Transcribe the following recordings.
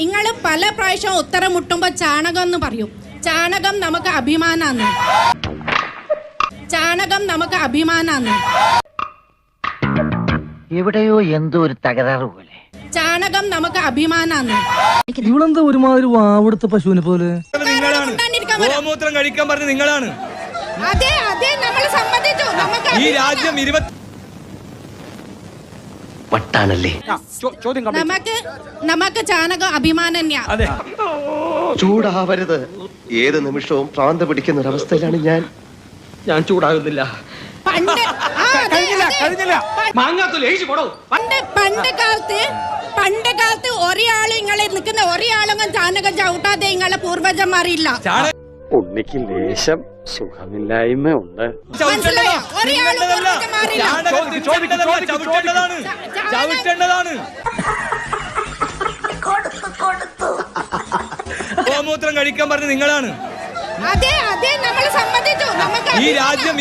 നിങ്ങൾ പല പ്രാവശ്യം ഉത്തരം മുട്ടുമ്പോൾ ചാണകം എന്ന് പറയും. ചാണകം നമുക്ക് അഭിമാനാന്ന്. ചാണകം നമുക്ക് അഭിമാനാന്ന്. എവിടെയോ എന്തോ ഒരു തകരാറ് പോലെ. ചാണകം നമുക്ക് അഭിമാനാന്ന്. ഇവളെന്താ ഒരുമാതിരി വാവെടുത്ത പശുവിനെ പോലെ. ഗോമൂത്രം കഴിക്കാൻ പറഞ്ഞ നിങ്ങളാണ്. അതെ അതെ നമ്മൾ സമ്മതിച്ചു. ഈ രാജ്യം വട്ടാണല്ലേ. നമുക്ക് ചാണകം അഭിമാനം തന്നെയാ. ചൂടാവരുത്. ഏത് നിമിഷവും ഭ്രാന്ത് പിടിക്കുന്ന ഒരവസ്ഥയിലാണ് ഞാൻ ചൂടാകുന്നില്ല. പണ്ട് കാലത്ത് ഒരാളും ഇങ്ങളെ നിൽക്കുന്ന ഒരാളൊന്നും ചാണകം ചവിട്ടാതെ ഇങ്ങളെ പൂർവജന്മാരില്ല. ഉണ്ണിക്ക് ലേശം സുഖമില്ലായ്മ ഉണ്ട്. ഗോമൂത്രം കഴിക്കാൻ പറഞ്ഞ നിങ്ങളാണ്. അതെ അതെ നമ്മൾ സമ്മതിച്ചു. ഈ രാജ്യം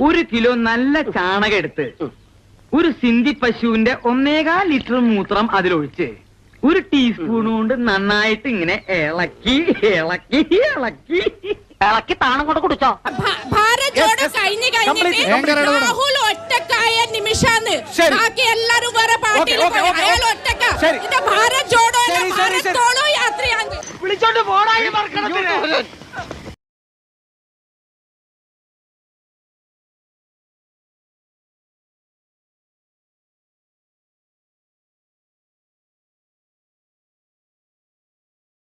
1 കിലോ നല്ല ചാണകം എടുത്ത് ഒരു സിന്ധി പശുവിന്റെ 1.25 ലിറ്റർ മൂത്രം അതിലൊഴിച്ച് 1 ടീസ്പൂൺ കൊണ്ട് നന്നായിട്ട് ഇങ്ങനെ ഇളക്കി ഇളക്കി ഇളക്കി ഇളക്കി താണം കൊണ്ട് കുടിച്ചോ. ഭാരത് ജോഡോ കഴിഞ്ഞിട്ട് രാഹുൽ ഒറ്റക്കായ നിമിഷാന്ന്. ബാക്കി എല്ലാരും വേറെ പാർട്ടിയിൽ അയാൾ ഒറ്റക്ക. ഇത് ഭാരത് ജോഡോ യാത്രയാണ്. വിളിച്ചോണ്ട് പോടാ.